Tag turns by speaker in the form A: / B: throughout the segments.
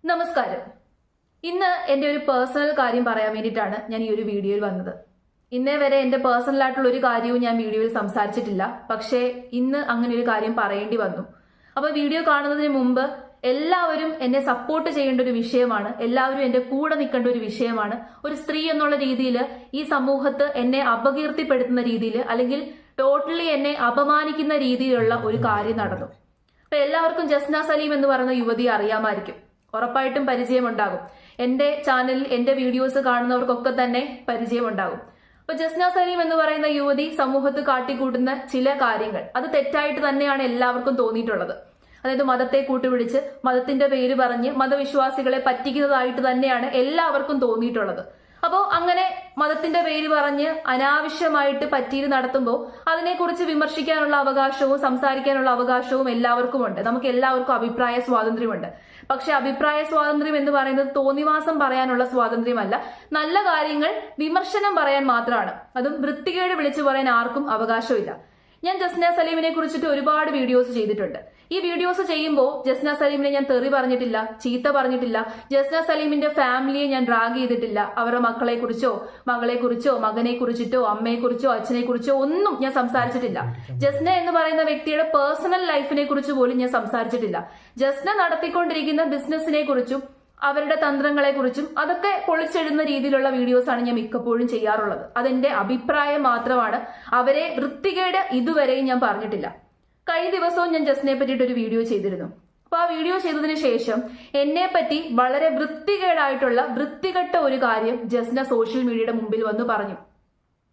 A: നമസ്കാരം. ഇന്ന് എൻ്റെ ഒരു പേഴ്സണൽ കാര്യം പറയാൻ വേണ്ടിയിട്ടാണ് ഞാൻ ഈ ഒരു വീഡിയോയിൽ വന്നത്. ഇന്നേ വരെ എൻ്റെ പേഴ്സണൽ ആയിട്ടുള്ള ഒരു കാര്യവും ഞാൻ വീഡിയോയിൽ സംസാരിച്ചിട്ടില്ല. പക്ഷേ ഇന്ന് അങ്ങനെ ഒരു കാര്യം പറയേണ്ടി വന്നു. അപ്പോൾ വീഡിയോ കാണുന്നതിന് മുമ്പ് എല്ലാവരും എന്നെ സപ്പോർട്ട് ചെയ്യേണ്ട ഒരു വിഷയമാണ്, എല്ലാവരും എൻ്റെ കൂടെ നിൽക്കേണ്ട ഒരു വിഷയമാണ്. ഒരു സ്ത്രീ എന്നുള്ള രീതിയിൽ ഈ സമൂഹത്ത് എന്നെ അപകീർത്തിപ്പെടുത്തുന്ന രീതിയിൽ അല്ലെങ്കിൽ ടോട്ടലി എന്നെ അപമാനിക്കുന്ന രീതിയിലുള്ള ഒരു കാര്യം നടന്നു. അപ്പൊ എല്ലാവർക്കും ജസ്ന സലീം എന്ന് പറയുന്ന യുവതിയെ അറിയാമായിരിക്കും, ഉറപ്പായിട്ടും പരിചയമുണ്ടാകും. എന്റെ ചാനലിൽ എന്റെ വീഡിയോസ് കാണുന്നവർക്കൊക്കെ തന്നെ പരിചയമുണ്ടാകും. അപ്പൊ ജസ്ന സലീം എന്ന് പറയുന്ന യുവതി സമൂഹത്ത് കാട്ടിക്കൂട്ടുന്ന ചില കാര്യങ്ങൾ അത് തെറ്റായിട്ട് തന്നെയാണ് എല്ലാവർക്കും തോന്നിയിട്ടുള്ളത്. അതായത് മതത്തെ കൂട്ടുപിടിച്ച് മതത്തിന്റെ പേര് പറഞ്ഞ് മതവിശ്വാസികളെ പറ്റിക്കുന്നതായിട്ട് തന്നെയാണ് എല്ലാവർക്കും തോന്നിയിട്ടുള്ളത്. അപ്പോൾ അങ്ങനെ മതത്തിന്റെ പേര് പറഞ്ഞ് അനാവശ്യമായിട്ട് പറ്റീര് നടത്തുമ്പോൾ അതിനെക്കുറിച്ച് വിമർശിക്കാനുള്ള അവകാശവും സംസാരിക്കാനുള്ള അവകാശവും എല്ലാവർക്കും ഉണ്ട്. നമുക്ക് എല്ലാവർക്കും അഭിപ്രായ സ്വാതന്ത്ര്യമുണ്ട്. പക്ഷെ അഭിപ്രായ സ്വാതന്ത്ര്യം എന്ന് പറയുന്നത് തോന്നിവാസം പറയാനുള്ള സ്വാതന്ത്ര്യമല്ല, നല്ല കാര്യങ്ങൾ വിമർശനം പറയാൻ മാത്രമാണ്. അതും വൃത്തികേട് വിളിച്ചു പറയാൻ ആർക്കും അവകാശമില്ല. ഞാൻ ജസ്ന സലീമിനെ കുറിച്ചിട്ട് ഒരുപാട് വീഡിയോസ് ചെയ്തിട്ടുണ്ട്. ഈ വീഡിയോസ് ചെയ്യുമ്പോൾ ജസ്ന സലീമിനെ ഞാൻ തെറി പറഞ്ഞിട്ടില്ല, ചീത്ത പറഞ്ഞിട്ടില്ല. ജസ്ന സലീമിന്റെ ഫാമിലിയെ ഞാൻ ഡ്രാഗ് ചെയ്തിട്ടില്ല. അവരുടെ മക്കളെ കുറിച്ചോ മകളെ കുറിച്ചോ മകനെ കുറിച്ചിട്ടോ അമ്മയെ കുറിച്ചോ അച്ഛനെ കുറിച്ചോ ഒന്നും ഞാൻ സംസാരിച്ചിട്ടില്ല. ജസ്ന എന്ന് പറയുന്ന വ്യക്തിയുടെ പേഴ്സണൽ ലൈഫിനെ കുറിച്ച് പോലും ഞാൻ സംസാരിച്ചിട്ടില്ല. ജസ്ന നടത്തിക്കൊണ്ടിരിക്കുന്ന ബിസിനസിനെ കുറിച്ചും അവരുടെ തന്ത്രങ്ങളെ കുറിച്ചും അതൊക്കെ പൊളിച്ചെഴുന്ന രീതിയിലുള്ള വീഡിയോസാണ് ഞാൻ മിക്കപ്പോഴും ചെയ്യാറുള്ളത്. അതെന്റെ അഭിപ്രായം മാത്രമാണ്. അവരെ വൃത്തികേട് ഇതുവരെയും ഞാൻ പറഞ്ഞിട്ടില്ല. കഴിഞ്ഞ ദിവസവും ഞാൻ ജസ്നയെ പറ്റിയിട്ട് ഒരു വീഡിയോ ചെയ്തിരുന്നു. അപ്പൊ ആ വീഡിയോ ചെയ്തതിന് ശേഷം എന്നെ പറ്റി വളരെ വൃത്തികെട്ട ഒരു കാര്യം ജസ്ന സോഷ്യൽ മീഡിയയുടെ മുമ്പിൽ വന്ന് പറഞ്ഞു.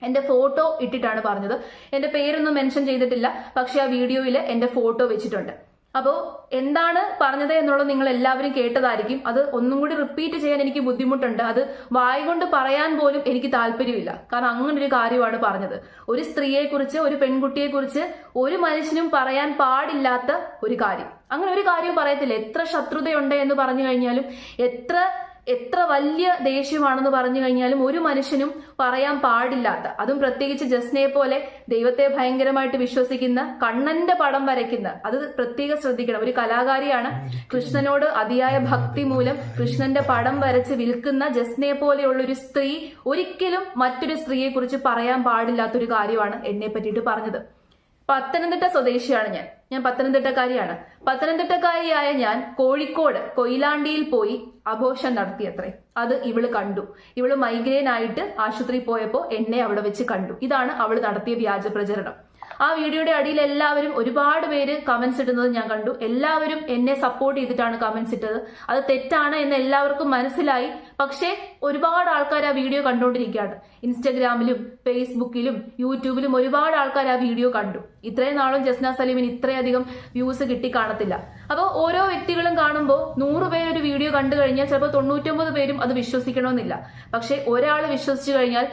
A: എന്റെ ഫോട്ടോ ഇട്ടിട്ടാണ് പറഞ്ഞത്. എന്റെ പേരൊന്നും മെൻഷൻ ചെയ്തിട്ടില്ല, പക്ഷെ ആ വീഡിയോയിൽ എന്റെ ഫോട്ടോ വെച്ചിട്ടുണ്ട്. അപ്പോ എന്താണ് പറഞ്ഞത് എന്നുള്ളത് നിങ്ങൾ എല്ലാവരും കേട്ടതായിരിക്കും. അത് ഒന്നും കൂടി റിപ്പീറ്റ് ചെയ്യാൻ എനിക്ക് ബുദ്ധിമുട്ടുണ്ട്. അത് വായ കൊണ്ട് പറയാൻ പോലും എനിക്ക് താല്പര്യമില്ല. കാരണം അങ്ങനെ ഒരു കാര്യമാണ് പറഞ്ഞത്. ഒരു സ്ത്രീയെ കുറിച്ച് ഒരു പെൺകുട്ടിയെ കുറിച്ച് ഒരു മനുഷ്യനും പറയാൻ പാടില്ലാത്ത ഒരു കാര്യം. അങ്ങനെ ഒരു കാര്യവും പറയത്തില്ല. എത്ര ശത്രുതയുണ്ട് എന്ന് പറഞ്ഞു കഴിഞ്ഞാലും എത്ര വലിയ ദേഷ്യമാണെന്ന് പറഞ്ഞു കഴിഞ്ഞാലും ഒരു മനുഷ്യനും പറയാൻ പാടില്ലാത്ത, അതും പ്രത്യേകിച്ച് ജസ്നയെ പോലെ ദൈവത്തെ ഭയങ്കരമായിട്ട് വിശ്വസിക്കുന്ന, കണ്ണന്റെ പടം വരയ്ക്കുന്ന, അത് പ്രത്യേകം ശ്രദ്ധിക്കണം. ഒരു കലാകാരിയാണ്. കൃഷ്ണനോട് അതിയായ ഭക്തി മൂലം കൃഷ്ണന്റെ പടം വരച്ച് വിൽക്കുന്ന ജസ്നയെ പോലെയുള്ള ഒരു സ്ത്രീ ഒരിക്കലും മറ്റൊരു സ്ത്രീയെ കുറിച്ച് പറയാൻ പാടില്ലാത്തൊരു കാര്യമാണ് എന്നെ പറ്റിയിട്ട് പറഞ്ഞത്. പത്തനംതിട്ട സ്വദേശിയാണ് ഞാൻ പത്തനംതിട്ടക്കാരിയാണ്. പത്തനംതിട്ടക്കാരിയായ ഞാൻ കോഴിക്കോട് കൊയിലാണ്ടിയിൽ പോയി അബോർഷൻ നടത്തിയത്രേ. അത് ഇവള് കണ്ടു. ഇവള് മൈഗ്രെയിൻ ആയിട്ട് ആശുപത്രിയിൽ പോയപ്പോ എന്നെ അവിടെ വെച്ച് കണ്ടു. ഇതാണ് അവള് നടത്തിയ വ്യാജ പ്രചരണം. ആ വീഡിയോയുടെ അടിയിൽ എല്ലാവരും ഒരുപാട് പേര് കമന്റ്സ് ഇടുന്നത് ഞാൻ കണ്ടു. എല്ലാവരും എന്നെ സപ്പോർട്ട് ചെയ്തിട്ടാണ് കമന്റ്സ് ഇട്ടത്. അത് തെറ്റാണ് എന്ന് എല്ലാവർക്കും മനസ്സിലായി. പക്ഷേ ഒരുപാട് ആൾക്കാർ ആ വീഡിയോ കണ്ടുകൊണ്ടിരിക്കുകയാണ്. ഇൻസ്റ്റഗ്രാമിലും ഫേസ്ബുക്കിലും യൂട്യൂബിലും ഒരുപാട് ആൾക്കാർ ആ വീഡിയോ കണ്ടു. ഇത്രയും നാളും ജസ്ന സലീമിന് ഇത്രയധികം വ്യൂസ് കിട്ടി കാണത്തില്ല. അപ്പോൾ ഓരോ വ്യക്തികളും കാണുമ്പോൾ 100 പേര് ഒരു വീഡിയോ കണ്ടു കഴിഞ്ഞാൽ ചിലപ്പോൾ 99 പേരും അത് വിശ്വസിക്കണമെന്നില്ല. പക്ഷെ ഒരാൾ വിശ്വസിച്ചു കഴിഞ്ഞാൽ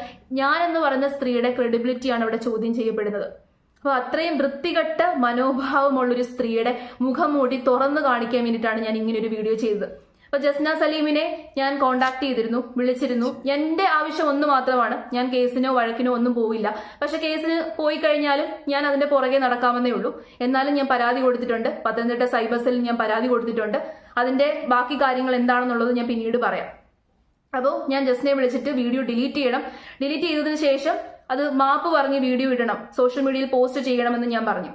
A: ഞാൻ എന്ന് പറയുന്ന സ്ത്രീയുടെ ക്രെഡിബിലിറ്റിയാണ് ഇവിടെ ചോദ്യം ചെയ്യപ്പെടുന്നത്. അപ്പൊ അത്രയും വൃത്തികെട്ട മനോഭാവമുള്ളൊരു സ്ത്രീയുടെ മുഖം മൂടി തുറന്നു കാണിക്കാൻ വേണ്ടിയിട്ടാണ് ഞാൻ ഇങ്ങനെ ഒരു വീഡിയോ ചെയ്തത്. അപ്പൊ ജസ്ന സലീമിനെ ഞാൻ കോണ്ടാക്ട് ചെയ്തിരുന്നു, വിളിച്ചിരുന്നു. എന്റെ ആവശ്യം ഒന്ന് മാത്രമാണ്. ഞാൻ കേസിനോ വഴക്കിനോ ഒന്നും പോയില്ല. പക്ഷെ കേസിന് പോയി കഴിഞ്ഞാലും ഞാൻ അതിന്റെ പുറകെ നടക്കാമെന്നേ ഉള്ളൂ. എന്നാലും ഞാൻ പരാതി കൊടുത്തിട്ടുണ്ട്. പത്തനംതിട്ട സൈബർ സെല്ലിൽ ഞാൻ പരാതി കൊടുത്തിട്ടുണ്ട്. അതിന്റെ ബാക്കി കാര്യങ്ങൾ എന്താണെന്നുള്ളത് ഞാൻ പിന്നീട് പറയാം. അപ്പോൾ ഞാൻ ജസ്നയെ വിളിച്ചിട്ട് വീഡിയോ ഡിലീറ്റ് ചെയ്യണം. ഡിലീറ്റ് ചെയ്തതിനു ശേഷം അത് മാപ്പ് പറഞ്ഞ് വീഡിയോ ഇടണം, സോഷ്യൽ മീഡിയയിൽ പോസ്റ്റ് ചെയ്യണമെന്ന് ഞാൻ പറഞ്ഞു.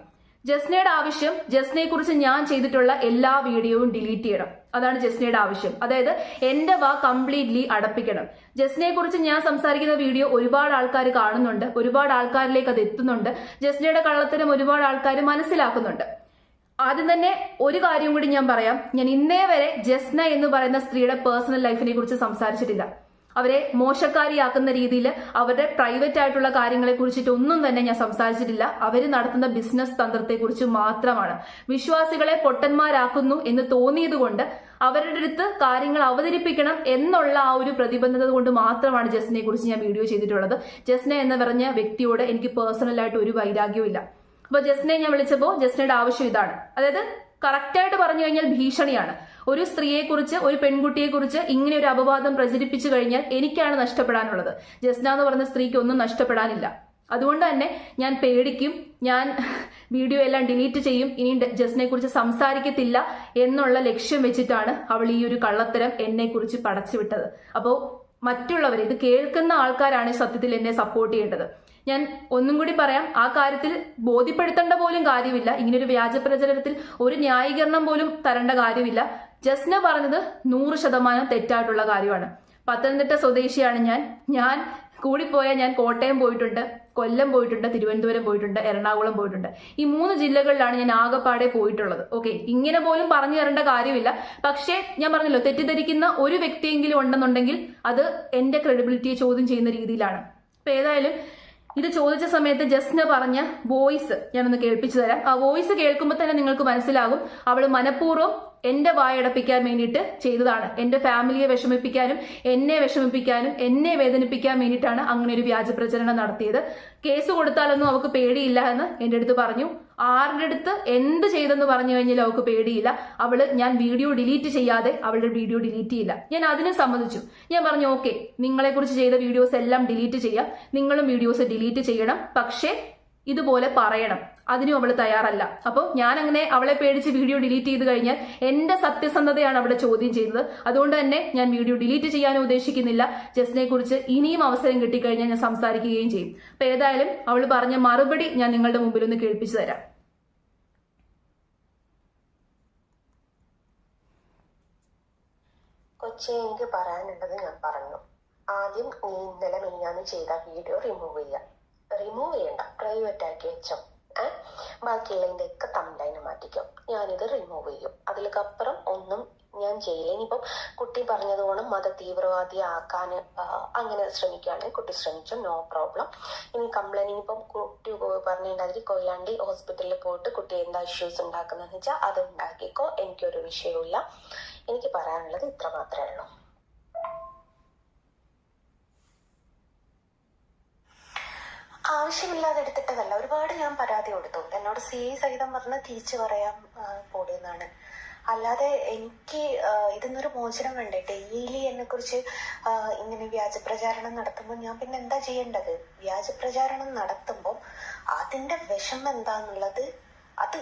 A: ജസ്നയുടെ ആവശ്യം ജസ്നയെ കുറിച്ച് ഞാൻ ചെയ്തിട്ടുള്ള എല്ലാ വീഡിയോയും ഡിലീറ്റ് ചെയ്യണം. അതാണ് ജസ്നയുടെ ആവശ്യം. അതായത് എന്റെ വാ കംപ്ലീറ്റ്ലി അടപ്പിക്കണം. ജസ്നയെ കുറിച്ച് ഞാൻ സംസാരിക്കുന്ന വീഡിയോ ഒരുപാട് ആൾക്കാർ കാണുന്നുണ്ട്, ഒരുപാട് ആൾക്കാരിലേക്ക് അത് എത്തുന്നുണ്ട്. ജസ്നയുടെ കള്ളത്തരം ഒരുപാട് ആൾക്കാർ മനസ്സിലാക്കുന്നുണ്ട്. ആദ്യം തന്നെ ഒരു കാര്യം കൂടി ഞാൻ പറയാം. ഞാൻ ഇന്നേ വരെ ജസ്ന എന്ന് പറയുന്ന സ്ത്രീയുടെ പേഴ്സണൽ ലൈഫിനെ കുറിച്ച് സംസാരിച്ചിട്ടില്ല. അവരെ മോശക്കാരിയാക്കുന്ന രീതിയിൽ അവരുടെ പ്രൈവറ്റ് ആയിട്ടുള്ള കാര്യങ്ങളെ കുറിച്ചിട്ട് ഒന്നും തന്നെ ഞാൻ സംസാരിച്ചിട്ടില്ല. അവർ നടത്തുന്ന ബിസിനസ് തന്ത്രത്തെ കുറിച്ച് മാത്രമാണ്. വിശ്വാസികളെ പൊട്ടന്മാരാക്കുന്നു എന്ന് തോന്നിയത് കൊണ്ട് അവരുടെ അടുത്ത് കാര്യങ്ങൾ അവതരിപ്പിക്കണം എന്നുള്ള ആ ഒരു പ്രതിബദ്ധത കൊണ്ട് മാത്രമാണ് ജസ്നയെ കുറിച്ച് ഞാൻ വീഡിയോ ചെയ്തിട്ടുള്ളത്. ജസ്ന എന്ന് പറഞ്ഞ വ്യക്തിയോട് എനിക്ക് പേഴ്സണലായിട്ട് ഒരു വൈരാഗ്യവും ഇല്ല. അപ്പൊ ജസ്നയെ ഞാൻ വിളിച്ചപ്പോൾ ജസ്നയുടെ ആവശ്യം ഇതാണ്. അതായത് കറക്റ്റായിട്ട് പറഞ്ഞു കഴിഞ്ഞാൽ ഭീഷണിയാണ്. ഒരു സ്ത്രീയെക്കുറിച്ച് ഒരു പെൺകുട്ടിയെക്കുറിച്ച് ഇങ്ങനെ ഒരു അപവാദം പ്രചരിപ്പിച്ചു കഴിഞ്ഞാൽ എനിക്കാണ് നഷ്ടപ്പെടാനുള്ളത്. ജസ്ന എന്ന് പറഞ്ഞ സ്ത്രീക്ക് ഒന്നും നഷ്ടപ്പെടാനില്ല. അതുകൊണ്ട് തന്നെ ഞാൻ പേടിക്കും. ഞാൻ വീഡിയോ എല്ലാം ഡിലീറ്റ് ചെയ്യും, ഇനി ജസ്റ്റിനെ കുറിച്ച് സംസാരിക്കത്തില്ല എന്നുള്ള ലക്ഷ്യം വെച്ചിട്ടാണ് അവൾ ഈ ഒരു കള്ളത്തരം എന്നെ കുറിച്ച് പടച്ചുവിട്ടത്. അപ്പോൾ മറ്റുള്ളവർ, ഇത് കേൾക്കുന്ന ആൾക്കാരാണ് സത്യത്തിൽ എന്നെ സപ്പോർട്ട് ചെയ്യേണ്ടത്. ഞാൻ ഒന്നും കൂടി പറയാം, ആ കാര്യത്തിൽ ബോധ്യപ്പെടുത്തേണ്ട പോലും കാര്യമില്ല. ഇങ്ങനൊരു വ്യാജ പ്രചരണത്തിൽ ഒരു ന്യായീകരണം പോലും തരേണ്ട കാര്യമില്ല. ജസ്ന പറഞ്ഞത് 100% തെറ്റായിട്ടുള്ള കാര്യമാണ്. പത്തനംതിട്ട സ്വദേശിയാണ് ഞാൻ കൂടിപ്പോയാൽ ഞാൻ കോട്ടയം പോയിട്ടുണ്ട്, കൊല്ലം പോയിട്ടുണ്ട്, തിരുവനന്തപുരം പോയിട്ടുണ്ട്, എറണാകുളം പോയിട്ടുണ്ട്. ഈ 3 ജില്ലകളിലാണ് ഞാൻ ആകെപ്പാടെ പോയിട്ടുള്ളത്. ഓക്കെ, ഇങ്ങനെ പോലും പറഞ്ഞു തരേണ്ട കാര്യമില്ല. പക്ഷേ ഞാൻ പറഞ്ഞല്ലോ, തെറ്റിദ്ധരിക്കുന്ന ഒരു വ്യക്തിയെങ്കിലും ഉണ്ടെന്നുണ്ടെങ്കിൽ അത് എന്റെ ക്രെഡിബിലിറ്റിയെ ചോദ്യം ചെയ്യുന്ന രീതിയിലാണ്. അപ്പൊ ഏതായാലും ഇത് ചോദിച്ച സമയത്ത് ജസ്ന പറഞ്ഞ വോയിസ് ഞാനൊന്ന് കേൾപ്പിച്ചു തരാം. ആ വോയിസ് കേൾക്കുമ്പോൾ തന്നെ നിങ്ങൾക്ക് മനസ്സിലാകും അവൾ മനഃപൂർവ്വം എന്റെ വായടപ്പിക്കാൻ വേണ്ടിയിട്ട് ചെയ്തതാണ്. എന്റെ ഫാമിലിയെ വിഷമിപ്പിക്കാനും എന്നെ വിഷമിപ്പിക്കാനും എന്നെ വേദനിപ്പിക്കാൻ വേണ്ടിയിട്ടാണ് അങ്ങനെ ഒരു വ്യാജ പ്രചരണം നടത്തിയത്. കേസ് കൊടുത്താലൊന്നും അവൾക്ക് പേടിയില്ല എന്ന് എന്റെ അടുത്ത് പറഞ്ഞു. ആരുടെ അടുത്ത് എന്ത് ചെയ്തെന്ന് പറഞ്ഞു കഴിഞ്ഞാൽ അവൾക്ക് പേടിയില്ല. ഞാൻ വീഡിയോ ഡിലീറ്റ് ചെയ്യാതെ അവളുടെ വീഡിയോ ഡിലീറ്റ് ചെയ്യില്ല. ഞാൻ അതിന് സമ്മതിച്ചു. ഞാൻ പറഞ്ഞു ഓക്കെ, നിങ്ങളെ കുറിച്ച് ചെയ്ത വീഡിയോസ് എല്ലാം ഡിലീറ്റ് ചെയ്യാം, നിങ്ങളും വീഡിയോസ് ഡിലീറ്റ് ചെയ്യണം, പക്ഷേ ഇതുപോലെ പറയണം. അതിനും അവൾ തയ്യാറല്ല. അപ്പോൾ ഞാൻ അങ്ങനെ അവളെ പേടിച്ച് വീഡിയോ ഡിലീറ്റ് ചെയ്ത് കഴിഞ്ഞാൽ എന്റെ സത്യസന്ധതയാണ് അവിടെ ചോദ്യം ചെയ്തത്. അതുകൊണ്ട് തന്നെ ഞാൻ വീഡിയോ ഡിലീറ്റ് ചെയ്യാനും ഉദ്ദേശിക്കുന്നില്ല. ജസ്റ്റിനെ കുറിച്ച് ഇനിയും അവസരം കിട്ടിക്കഴിഞ്ഞാൽ ഞാൻ സംസാരിക്കുകയും ചെയ്യും. അപ്പൊ ഏതായാലും അവൾ പറഞ്ഞ മറുപടി ഞാൻ നിങ്ങളുടെ മുമ്പിൽ ഒന്ന് കേൾപ്പിച്ചു തരാം.
B: കൊച്ചെ, എനിക്ക് പറയാനുള്ളത് ഞാൻ പറഞ്ഞു. ആദ്യം നീ ഇന്നലെ മിനിഞ്ഞാന്ന് ചെയ്ത വീഡിയോ റിമൂവ് ചെയ്യണ്ട, പ്രൈവറ്റ് ആക്കി വെച്ചോ. ബാക്കിയുള്ളതിന്റെ ഒക്കെ തംബ്ലൈന് മാറ്റിക്കോ. ഞാനിത് റിമൂവ് ചെയ്യും. അതിലേക്കപ്പുറം ഒന്നും ഞാൻ ചെയ്യില്ല. ഇനിയിപ്പം കുട്ടി പറഞ്ഞതുകൊണ്ട് മത തീവ്രവാദി ആക്കാൻ അങ്ങനെ ശ്രമിക്കുകയാണെങ്കിൽ കുട്ടി ശ്രമിച്ചു, നോ പ്രോബ്ലം. ഇനി കംപ്ലൈന്റ് ഇനിയിപ്പം കുട്ടി പറഞ്ഞിട്ടുണ്ടാതിരി കൊയിലാണ്ടി ഹോസ്പിറ്റലിൽ പോയിട്ട് കുട്ടി എന്താ ഇഷ്യൂസ് ഉണ്ടാക്കുന്നതെന്ന് വെച്ചാൽ അത് ഉണ്ടാക്കിക്കോ, എനിക്കൊരു വിഷയവുമില്ല. എനിക്ക് പറയാനുള്ളത് ഇത്ര മാത്രമേ ഉള്ളൂ. ആവശ്യമില്ലാതെ എടുത്തിട്ടതല്ല, ഒരുപാട് ഞാൻ പരാതി കൊടുത്തു. എന്നോട് CI സഹിതം പറഞ്ഞ് തിരിച്ചു പറയാൻ കൂടിയെന്നാണ്. അല്ലാതെ എനിക്ക് ഇതിന്നൊരു മോചനം വേണ്ടേ? ഡെയിലി എന്നെ കുറിച്ച് ഇങ്ങനെ വ്യാജപ്രചാരണം നടത്തുമ്പോൾ ഞാൻ പിന്നെ എന്താ ചെയ്യേണ്ടത്? വ്യാജപ്രചാരണം നടത്തുമ്പോൾ അതിന്റെ വിഷമം എന്താന്നുള്ളത് അത്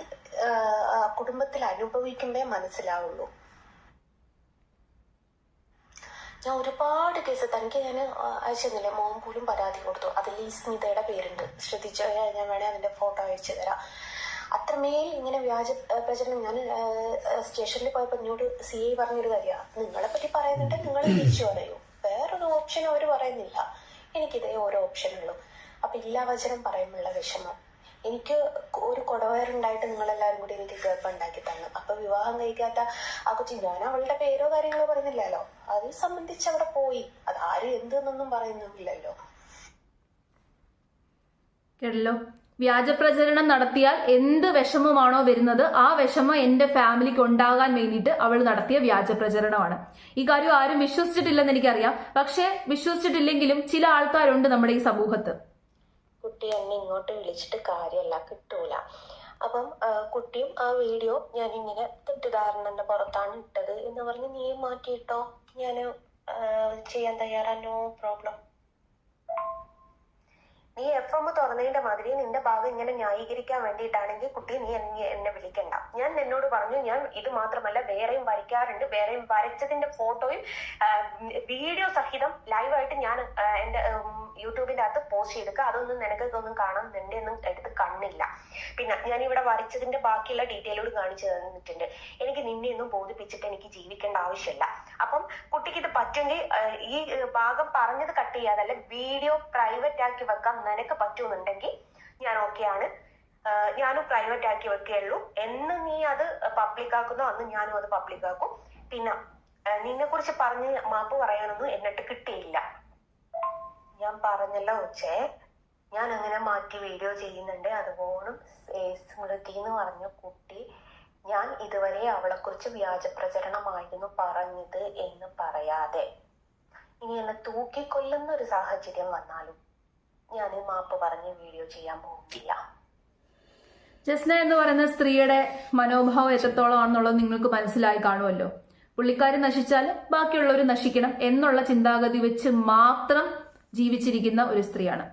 B: കുടുംബത്തിൽ അനുഭവിക്കുമ്പേ മനസ്സിലാവുള്ളൂ. ഞാൻ ഒരുപാട് കേസ് തനിക്ക് ഞാൻ അയച്ചെന്നില്ലേ, മോൻ പോലും പരാതി കൊടുത്തു. അതിൽ ഈ സ്മിതയുടെ പേരുണ്ട്, ശ്രദ്ധിച്ചു. ഞാൻ വേണേ അതിന്റെ ഫോട്ടോ അയച്ചു തരാം. അത്രമേൽ ഇങ്ങനെ വ്യാജ പ്രചരണം. ഞാൻ സ്റ്റേഷനിൽ പോയപ്പോൾ എന്നോട് CI പറഞ്ഞൊരു കാര്യമാണ്, നിങ്ങളെ പറ്റി പറയുന്നുണ്ട് നിങ്ങൾ തിരിച്ചു പറയൂ, വേറൊരു ഓപ്ഷൻ അവർ പറയുന്നില്ല, എനിക്കിതേ ഓരോ ഓപ്ഷനുള്ളൂ. അപ്പൊ ഇല്ലാ വചനം പറയുമ്പോഴുള്ള വിഷമം. എനിക്ക് ഒരു കുടവയറുണ്ടായിട്ട് നിങ്ങളെല്ലാരും കൂടി എനിക്ക് ഗർഭം ഉണ്ടാക്കി തന്നു. അപ്പൊ വിവാഹം കഴിക്കാത്ത ആ കൊച്ചി, ഞാൻ അവളുടെ പേരോ കാര്യങ്ങളോ പറയുന്നില്ലല്ലോ, അത് സംബന്ധിച്ച് അവിടെ പോയി. അത് ആരും എന്തെന്നൊന്നും പറയുന്നില്ലല്ലോ.
A: കേട്ടല്ലോ, വ്യാജപ്രചരണം നടത്തിയാൽ എന്ത് വിഷമമാണോ വരുന്നത് ആ വിഷമം എന്റെ ഫാമിലിക്ക് ഉണ്ടാകാൻ വേണ്ടിയിട്ട് അവൾ നടത്തിയ വ്യാജപ്രചരണമാണ്. ഈ കാര്യം ആരും വിശ്വസിച്ചിട്ടില്ലെന്ന് എനിക്കറിയാം. പക്ഷെ വിശ്വസിച്ചിട്ടില്ലെങ്കിലും ചില ആൾക്കാരുണ്ട് നമ്മുടെ ഈ സമൂഹത്ത്.
B: കുട്ടി എന്നെ ഇങ്ങോട്ട് വിളിച്ചിട്ട് കാര്യമല്ല, കിട്ടൂല. അപ്പം കുട്ടിയും ആ വീഡിയോ ഞാൻ ഇങ്ങനെ തെറ്റിദ്ധാരണന്റെ പുറത്താണ് ഇട്ടത് എന്ന് പറഞ്ഞ് നീ മാറ്റിയിട്ടോ, ഞാൻ ചെയ്യാൻ തയ്യാറാ, നോ പ്രോബ്ലം. നീ FM തുറന്നതിന്റെ മാതിരി നിന്റെ ഭാഗം ഇങ്ങനെ ന്യായീകരിക്കാൻ വേണ്ടിയിട്ടാണെങ്കിൽ കുട്ടി നീ എന്നെ വിളിക്കണ്ട. ഞാൻ എന്നോട് പറഞ്ഞു, ഞാൻ ഇത് മാത്രമല്ല വേറെയും വരയ്ക്കാറുണ്ട്, വേറെയും വരച്ചതിന്റെ ഫോട്ടോയും വീഡിയോ സഹിതം ലൈവായിട്ട് ഞാൻ എന്റെ യൂട്യൂബിന്റെ അകത്ത് പോസ്റ്റ് ചെയ്തേക്കുക. അതൊന്നും നിനക്കൊന്നും കാണാൻ നിന്റെ ഒന്നും എടുത്ത് കണ്ണില്ല. പിന്നെ ഞാൻ ഇവിടെ വരച്ചതിന്റെ ബാക്കിയുള്ള ഡീറ്റെയിലോട് കാണിച്ചു തന്നിട്ടുണ്ട്. എനിക്ക് നിന്നെ ഒന്നും ബോധിപ്പിച്ചിട്ട് എനിക്ക് ജീവിക്കേണ്ട ആവശ്യമില്ല. അപ്പം കുട്ടിക്ക് ഇത് പറ്റുമെങ്കിൽ ഈ ഭാഗം പറഞ്ഞത് കട്ട് ചെയ്യാതല്ല, വീഡിയോ പ്രൈവറ്റ് ആക്കി വെക്കാൻ നിനക്ക് പറ്റുമെന്നുണ്ടെങ്കിൽ ഞാൻ ഓക്കെയാണ്. ഞാനും പ്രൈവറ്റ് ആക്കി വെക്കുകയുള്ളൂ. എന്ന് നീ അത് പബ്ലിക് ആക്കുന്നോ അന്ന് ഞാനും അത് പബ്ലിക് ആക്കും. പിന്നെ നിന്നെ കുറിച്ച് പറഞ്ഞ് മാപ്പ് പറയാനൊന്നും എന്നിട്ട് കിട്ടിയില്ല. ഞാൻ പറഞ്ഞല്ലോ ഉച്ചേ, ഞാൻ അങ്ങനെ മാറ്റി വീഡിയോ ചെയ്യുന്നുണ്ട്. അതുപോലും സ്മൃതി എന്ന് പറഞ്ഞ കുട്ടി, ഞാൻ ഇതുവരെ അവളെ കുറിച്ച് വ്യാജപ്രചരണമായിരുന്നു പറഞ്ഞത് എന്ന് പറയാതെ ഇനി എന്നെ തൂക്കിക്കൊല്ലുന്ന ഒരു സാഹചര്യം വന്നാലും ഞാൻ മാപ്പ് പറഞ്ഞ് വീഡിയോ ചെയ്യാൻ പോകുന്നില്ല.
A: ജസ്ന എന്ന് പറയുന്ന സ്ത്രീയുടെ മനോഭാവം എത്രത്തോളം ആണെന്നുള്ളത് നിങ്ങൾക്ക് മനസ്സിലായി കാണുമല്ലോ. പുള്ളിക്കാരി നശിച്ചാൽ ബാക്കിയുള്ളവർ നശിക്കണം എന്നുള്ള ചിന്താഗതി വെച്ച് മാത്രം ജീവിച്ചിരിക്കുന്ന ഒരു സ്ത്രീയാണ്.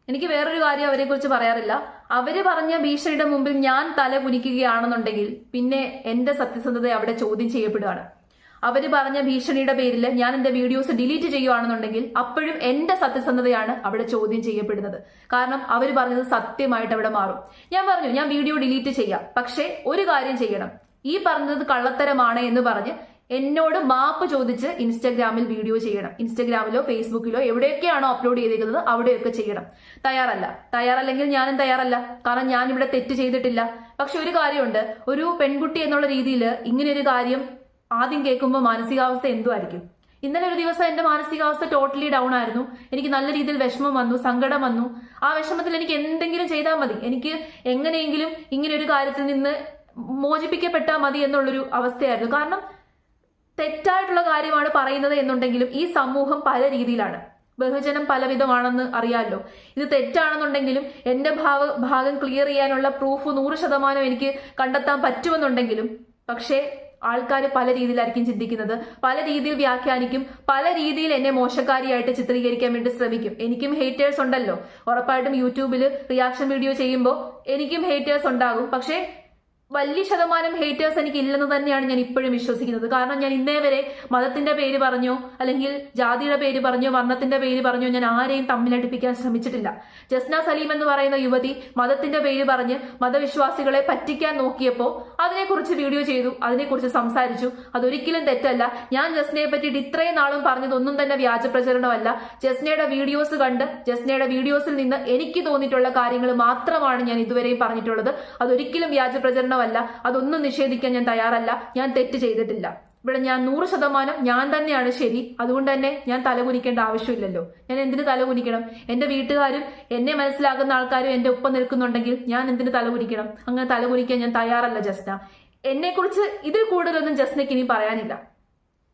A: എനിക്ക് വേറൊരു കാര്യം അവരെ കുറിച്ച് പറയാറില്ല. അവര് പറഞ്ഞ ഭീഷണിയുടെ മുമ്പിൽ ഞാൻ തല കുനിക്കുകയാണെന്നുണ്ടെങ്കിൽ പിന്നെ എന്റെ സത്യസന്ധത അവിടെ ചോദ്യം ചെയ്യപ്പെടുകയാണ്. അവര് പറഞ്ഞ ഭീഷണിയുടെ പേരിൽ ഞാൻ എന്റെ വീഡിയോസ് ഡിലീറ്റ് ചെയ്യുകയാണെന്നുണ്ടെങ്കിൽ അപ്പോഴും എന്റെ സത്യസന്ധതയാണ് അവിടെ ചോദ്യം ചെയ്യപ്പെടുന്നത്. കാരണം അവർ പറഞ്ഞത് സത്യമായിട്ട് അവിടെ മാറും. ഞാൻ പറഞ്ഞു ഞാൻ വീഡിയോ ഡിലീറ്റ് ചെയ്യാം, പക്ഷേ ഒരു കാര്യം ചെയ്യണം, ഈ പറഞ്ഞത് കള്ളത്തരമാണ് എന്ന് പറഞ്ഞ് എന്നോട് മാപ്പ് ചോദിച്ച് ഇൻസ്റ്റഗ്രാമിൽ വീഡിയോ ചെയ്യണം. ഇൻസ്റ്റഗ്രാമിലോ ഫേസ്ബുക്കിലോ എവിടെയൊക്കെയാണോ അപ്ലോഡ് ചെയ്തിരിക്കുന്നത് അവിടെയൊക്കെ ചെയ്യണം. തയ്യാറല്ലെങ്കിൽ ഞാനും തയ്യാറല്ല. കാരണം ഞാൻ ഇവിടെ തെറ്റ് ചെയ്തിട്ടില്ല. പക്ഷെ ഒരു കാര്യമുണ്ട്, ഒരു പെൺകുട്ടി എന്നുള്ള രീതിയിൽ ഇങ്ങനെ ഒരു കാര്യം ആദ്യം കേൾക്കുമ്പോൾ മാനസികാവസ്ഥ എന്തുമായിരിക്കും? ഇന്നലെ ഒരു ദിവസം എന്റെ മാനസികാവസ്ഥ ടോട്ടലി ഡൗൺ ആയിരുന്നു. എനിക്ക് നല്ല രീതിയിൽ വിഷമം വന്നു, സങ്കടം വന്നു. ആ വിഷമത്തിൽ എനിക്ക് എന്തെങ്കിലും ചെയ്താൽ മതി, എനിക്ക് എങ്ങനെയെങ്കിലും ഇങ്ങനെ ഒരു കാര്യത്തിൽ നിന്ന് മോചിപ്പിക്കപ്പെട്ടാൽ മതി എന്നുള്ളൊരു അവസ്ഥയായിരുന്നു. കാരണം തെറ്റായിട്ടുള്ള കാര്യമാണ് പറയുന്നത് എന്നുണ്ടെങ്കിലും ഈ സമൂഹം പല രീതിയിലാണ്, ബഹുജനം പലവിധമാണെന്ന് അറിയാമല്ലോ. ഇത് തെറ്റാണെന്നുണ്ടെങ്കിലും എന്റെ ഭാഗം ക്ലിയർ ചെയ്യാനുള്ള പ്രൂഫ് 100% എനിക്ക് കണ്ടെത്താൻ പറ്റുമെന്നുണ്ടെങ്കിലും പക്ഷേ ആൾക്കാർ പല രീതിയിലായിരിക്കും ചിന്തിക്കുന്നത്, പല രീതിയിൽ വ്യാഖ്യാനിക്കും, പല രീതിയിൽ എന്നെ മോശക്കാരിയായിട്ട് ചിത്രീകരിക്കാൻ വേണ്ടി ശ്രമിക്കും. എനിക്കും ഹേറ്റേഴ്സ് ഉണ്ടല്ലോ, ഉറപ്പായിട്ടും യൂട്യൂബിൽ റിയാക്ഷൻ വീഡിയോ ചെയ്യുമ്പോൾ എനിക്കും ഹേറ്റേഴ്സ് ഉണ്ടാകും. പക്ഷേ വലിയ ശതമാനം ഹേറ്റേഴ്സ് എനിക്ക് ഇല്ലെന്ന് തന്നെയാണ് ഞാൻ ഇപ്പോഴും വിശ്വസിക്കുന്നത്. കാരണം ഞാൻ ഇന്നേ വരെ മതത്തിന്റെ പേര് പറഞ്ഞോ അല്ലെങ്കിൽ ജാതിയുടെ പേര് പറഞ്ഞോ വർണ്ണത്തിന്റെ പേര് പറഞ്ഞോ ഞാൻ ആരെയും തമ്മിലടിപ്പിക്കാൻ ശ്രമിച്ചിട്ടില്ല. ജസ്ന സലീം എന്ന് പറയുന്ന യുവതി മതത്തിന്റെ പേര് പറഞ്ഞ് മതവിശ്വാസികളെ പറ്റിക്കാൻ നോക്കിയപ്പോൾ അതിനെക്കുറിച്ച് വീഡിയോ ചെയ്തു, അതിനെക്കുറിച്ച് സംസാരിച്ചു. അതൊരിക്കലും തെറ്റല്ല. ഞാൻ ജസ്നയെ പറ്റിയിട്ട് ഇത്രയും നാളും പറഞ്ഞതൊന്നും തന്നെ വ്യാജ പ്രചരണമല്ല. ജസ്നയുടെ വീഡിയോസ് കണ്ട് ജസ്നയുടെ വീഡിയോസിൽ നിന്ന് എനിക്ക് തോന്നിയിട്ടുള്ള കാര്യങ്ങൾ മാത്രമാണ് ഞാൻ ഇതുവരെയും പറഞ്ഞിട്ടുള്ളത്. അതൊരിക്കലും വ്യാജ പ്രചരണം ല്ല. അതൊന്നും നിഷേധിക്കാൻ ഞാൻ തയ്യാറല്ല. ഞാൻ തെറ്റ് ചെയ്തിട്ടില്ല. ഇവിടെ ഞാൻ 100% ഞാൻ തന്നെയാണ് ശരി. അതുകൊണ്ട് തന്നെ ഞാൻ തലകുനിക്കേണ്ട ആവശ്യമില്ലല്ലോ. ഞാൻ എന്തിനു തലകുനിക്കണം? എന്റെ വീട്ടുകാരും എന്നെ മനസ്സിലാക്കുന്ന ആൾക്കാരും എന്റെ ഒപ്പം നിൽക്കുന്നുണ്ടെങ്കിൽ ഞാൻ എന്തിനു തലകുനിക്കണം? അങ്ങനെ തലകുനിക്കാൻ ഞാൻ തയ്യാറല്ല ജസ്ന. എന്നെക്കുറിച്ച് ഇതിൽ കൂടുതലൊന്നും ജസ്നയ്ക്ക് ഇനി പറയാനില്ല.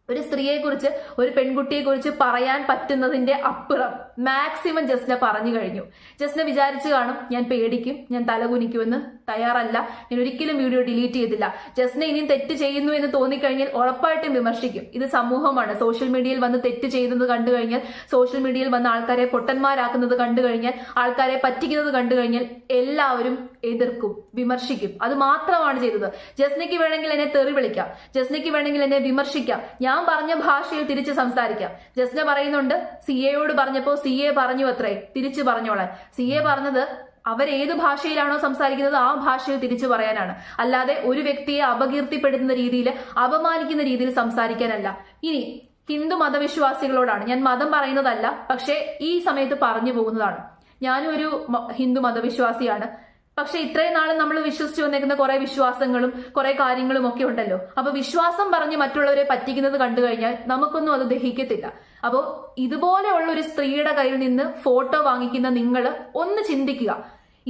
A: ഒരു സ്ത്രീയെക്കുറിച്ച്, ഒരു പെൺകുട്ടിയെക്കുറിച്ച് പറയാൻ പറ്റുന്നതിന്റെ അപ്പുറം മാക്സിമം ജസ്ന പറഞ്ഞു കഴിഞ്ഞു. ജസ്ന വിചാരിച്ചു കാണും ഞാൻ പേടിക്കും, ഞാൻ തലകുനിക്കുമെന്ന്. തയ്യാറല്ല. ഞാൻ ഒരിക്കലും വീഡിയോ ഡിലീറ്റ് ചെയ്തില്ല. ജസ്ന ഇനിയും തെറ്റ് ചെയ്യുന്നു എന്ന് തോന്നിക്കഴിഞ്ഞാൽ ഉറപ്പായിട്ടും വിമർശിക്കും. ഇത് സമൂഹമാണ്. സോഷ്യൽ മീഡിയയിൽ വന്ന് തെറ്റ് ചെയ്യുന്നത് കണ്ടു കഴിഞ്ഞാൽ, സോഷ്യൽ മീഡിയയിൽ വന്ന് ആൾക്കാരെ പൊട്ടന്മാരാക്കുന്നത് കണ്ടു കഴിഞ്ഞാൽ, ആൾക്കാരെ പറ്റിക്കുന്നത് കണ്ടു കഴിഞ്ഞാൽ എല്ലാവരും എതിർക്കും, വിമർശിക്കും. അത് മാത്രമാണ് ചെയ്തത്. ജസ്നയ്ക്ക് വേണമെങ്കിൽ എന്നെ തെറി വിളിക്കാം, ജസ്നയ്ക്ക് വേണമെങ്കിൽ എന്നെ വിമർശിക്കാം, ഞാൻ പറഞ്ഞ ഭാഷയിൽ തിരിച്ച് സംസാരിക്കാം. ജസ്ന പറയുന്നുണ്ട് സിഎയോട് പറഞ്ഞപ്പോ സിഎ പറഞ്ഞു അത്രേ തിരിച്ചു പറഞ്ഞോളാൻ. സിഎ പറഞ്ഞത് അവരേത് ഭാഷയിലാണോ സംസാരിക്കുന്നത് ആ ഭാഷയിൽ തിരിച്ചു പറയാനാണ്, അല്ലാതെ ഒരു വ്യക്തിയെ അപകീർത്തിപ്പെടുത്തുന്ന രീതിയിൽ, അപമാനിക്കുന്ന രീതിയിൽ സംസാരിക്കാനല്ല. ഇനി ഹിന്ദു മതവിശ്വാസികളോടാണ്, ഞാൻ മതം പറയുന്നതല്ല, പക്ഷേ ഈ സമയത്ത് പറഞ്ഞു പോകുന്നതാണ്. ഞാനും ഒരു ഹിന്ദു മതവിശ്വാസിയാണ്. പക്ഷെ ഇത്രയും നാളും നമ്മൾ വിശ്വസിച്ചു വന്നേക്കുന്ന കുറെ വിശ്വാസങ്ങളും കുറെ കാര്യങ്ങളും ഒക്കെ ഉണ്ടല്ലോ. അപ്പൊ വിശ്വാസം പറഞ്ഞ് മറ്റുള്ളവരെ പറ്റിക്കുന്നത് കണ്ടു കഴിഞ്ഞാൽ നമുക്കൊന്നും അത് ദഹിക്കത്തില്ല. അപ്പോൾ ഇതുപോലെയുള്ള ഒരു സ്ത്രീയുടെ കയ്യിൽ നിന്ന് ഫോട്ടോ വാങ്ങിക്കുന്ന നിങ്ങൾ ഒന്ന് ചിന്തിക്കുക.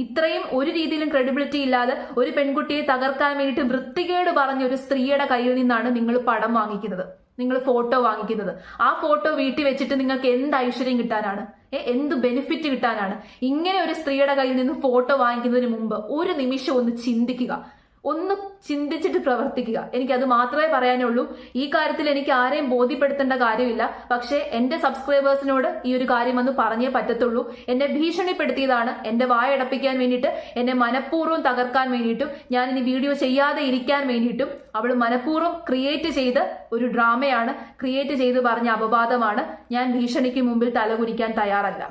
A: ഇത്രയും ഒരു രീതിയിലും ക്രെഡിബിലിറ്റി ഇല്ലാതെ ഒരു പെൺകുട്ടിയെ തകർക്കാൻ വേണ്ടിയിട്ട് വൃത്തികേട് പറഞ്ഞ ഒരു സ്ത്രീയുടെ കയ്യിൽ നിന്നാണ് നിങ്ങൾ പടം വാങ്ങിക്കുന്നത്, നിങ്ങൾ ഫോട്ടോ വാങ്ങിക്കുന്നത്. ആ ഫോട്ടോ വീട്ടിൽ വെച്ചിട്ട് നിങ്ങൾക്ക് എന്ത് ഐശ്വര്യം കിട്ടാനാണ്? എന്ത് ബെനിഫിറ്റ് കിട്ടാനാണ്? ഇങ്ങനെ ഒരു സ്ത്രീയുടെ കയ്യിൽ നിന്ന് ഫോട്ടോ വാങ്ങിക്കുന്നതിന് മുമ്പ് ഒരു നിമിഷം ഒന്ന് ചിന്തിക്കുക, ഒന്ന് ചിന്തിച്ചിട്ട് പ്രവർത്തിക്കുക. എനിക്കത് മാത്രമേ പറയാനുള്ളൂ. ഈ കാര്യത്തിൽ എനിക്ക് ആരെയും ബോധ്യപ്പെടുത്തേണ്ട കാര്യമില്ല. പക്ഷേ എന്റെ സബ്സ്ക്രൈബേഴ്സിനോട് ഈ ഒരു കാര്യം ഒന്ന് പറഞ്ഞേ പറ്റത്തുള്ളൂ. എന്നെ ഭീഷണിപ്പെടുത്തിയതാണ്, എന്റെ വായടപ്പിക്കാൻ വേണ്ടിയിട്ട്, എന്നെ മനഃപൂർവ്വം തകർക്കാൻ വേണ്ടിയിട്ടും, ഞാൻ ഇനി വീഡിയോ ചെയ്യാതെ ഇരിക്കാൻ വേണ്ടിയിട്ടും അവൾ മനഃപൂർവ്വം ക്രിയേറ്റ് ചെയ്ത് ഒരു ഡ്രാമയാണ്, ക്രിയേറ്റ് ചെയ്ത് പറഞ്ഞ അപവാദമാണ്. ഞാൻ ഭീഷണിക്ക് മുമ്പിൽ തലകുനിക്കാൻ തയ്യാറല്ല.